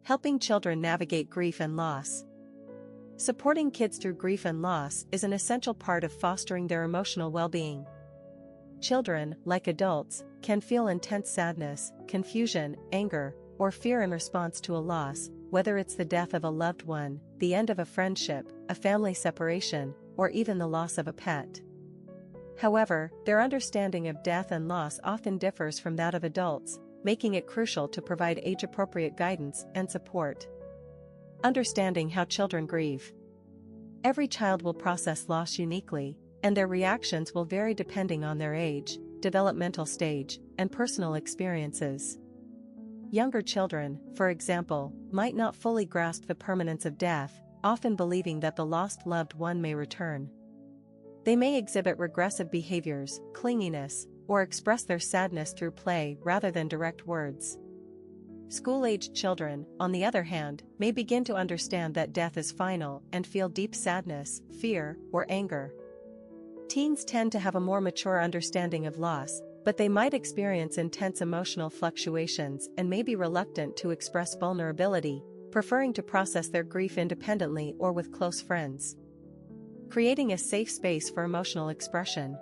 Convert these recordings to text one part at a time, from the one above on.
helping children navigate grief and loss. Supporting kids through grief and loss is an essential part of fostering their emotional well-being. Children, like adults, can feel intense sadness, confusion, anger, or fear in response to a loss, whether it's the death of a loved one, the end of a friendship, a family separation, or even the loss of a pet. However, their understanding of death and loss often differs from that of adults, making it crucial to provide age-appropriate guidance and support. Understanding how children grieve. Every child will process loss uniquely, and their reactions will vary depending on their age, developmental stage, and personal experiences. Younger children, for example, might not fully grasp the permanence of death, often believing that the lost loved one may return. They may exhibit regressive behaviors, clinginess, or express their sadness through play rather than direct words. School-aged children, on the other hand, may begin to understand that death is final and feel deep sadness, fear, or anger. Teens tend to have a more mature understanding of loss, but they might experience intense emotional fluctuations and may be reluctant to express vulnerability, preferring to process their grief independently or with close friends. Creating a safe space for emotional expression.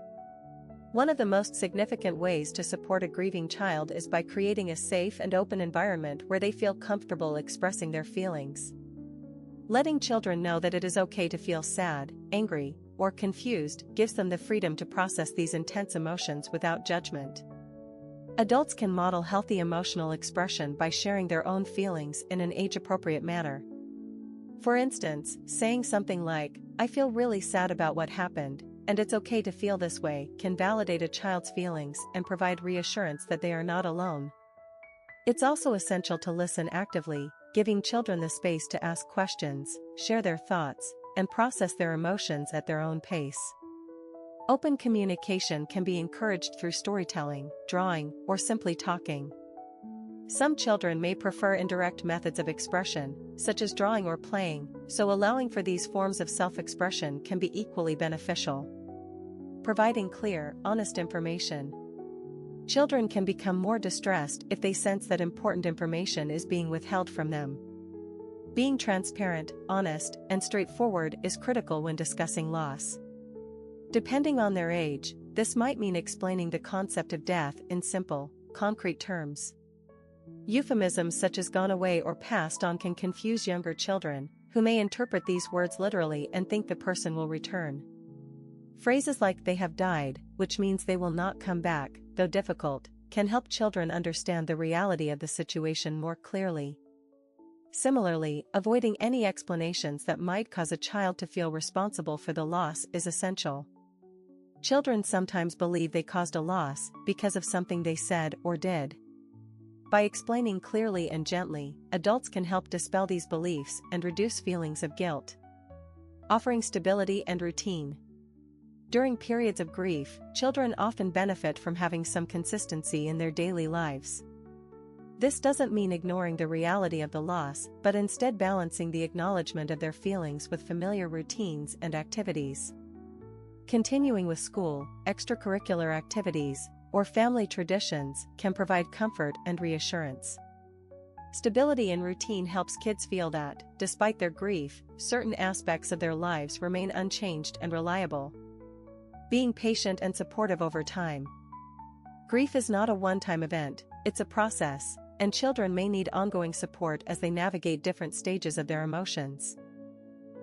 One of the most significant ways to support a grieving child is by creating a safe and open environment where they feel comfortable expressing their feelings. Letting children know that it is okay to feel sad, angry, or confused gives them the freedom to process these intense emotions without judgment. Adults can model healthy emotional expression by sharing their own feelings in an age-appropriate manner. For instance, saying something like, "I feel really sad about what happened, and it's okay to feel this way," can validate a child's feelings and provide reassurance that they are not alone. It's also essential to listen actively, giving children the space to ask questions, share their thoughts, and process their emotions at their own pace. Open communication can be encouraged through storytelling, drawing, or simply talking. Some children may prefer indirect methods of expression, such as drawing or playing, so allowing for these forms of self-expression can be equally beneficial. Providing clear, honest information. Children can become more distressed if they sense that important information is being withheld from them. Being transparent, honest, and straightforward is critical when discussing loss. Depending on their age, this might mean explaining the concept of death in simple, concrete terms. Euphemisms such as "gone away" or "passed on" can confuse younger children, who may interpret these words literally and think the person will return. Phrases like "they have died," which means they will not come back, though difficult, can help children understand the reality of the situation more clearly. Similarly, avoiding any explanations that might cause a child to feel responsible for the loss is essential. Children sometimes believe they caused a loss because of something they said or did. By explaining clearly and gently, adults can help dispel these beliefs and reduce feelings of guilt. Offering stability and routine. During periods of grief, children often benefit from having some consistency in their daily lives. This doesn't mean ignoring the reality of the loss, but instead balancing the acknowledgement of their feelings with familiar routines and activities. Continuing with school, extracurricular activities, or family traditions can provide comfort and reassurance. Stability and routine helps kids feel that, despite their grief, certain aspects of their lives remain unchanged and reliable. Being patient and supportive over time. Grief is not a one-time event, it's a process, and children may need ongoing support as they navigate different stages of their emotions.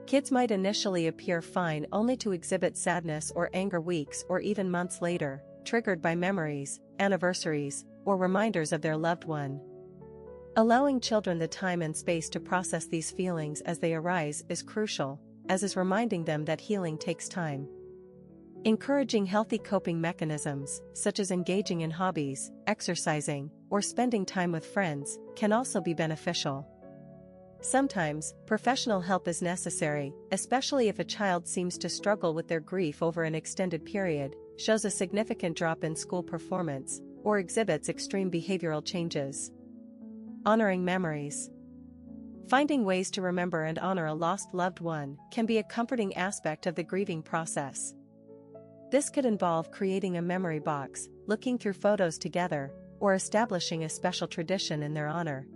Kids might initially appear fine only to exhibit sadness or anger weeks or even months later, triggered by memories, anniversaries, or reminders of their loved one. Allowing children the time and space to process these feelings as they arise is crucial, as is reminding them that healing takes time. Encouraging healthy coping mechanisms, such as engaging in hobbies, exercising, or spending time with friends, can also be beneficial. Sometimes, professional help is necessary, especially if a child seems to struggle with their grief over an extended period, shows a significant drop in school performance, or exhibits extreme behavioral changes. Honoring memories. Finding ways to remember and honor a lost loved one can be a comforting aspect of the grieving process. This could involve creating a memory box, looking through photos together, or establishing a special tradition in their honor.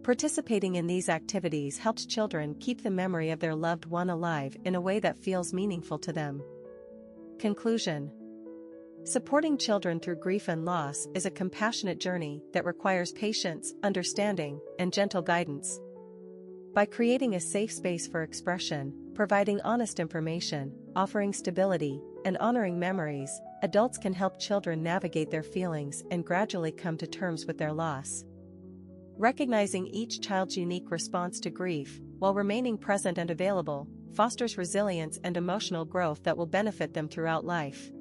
Participating in these activities helps children keep the memory of their loved one alive in a way that feels meaningful to them. Conclusion. Supporting children through grief and loss is a compassionate journey that requires patience, understanding, and gentle guidance. By creating a safe space for expression, providing honest information, offering stability, and honoring memories, adults can help children navigate their feelings and gradually come to terms with their loss. Recognizing each child's unique response to grief, while remaining present and available, fosters resilience and emotional growth that will benefit them throughout life.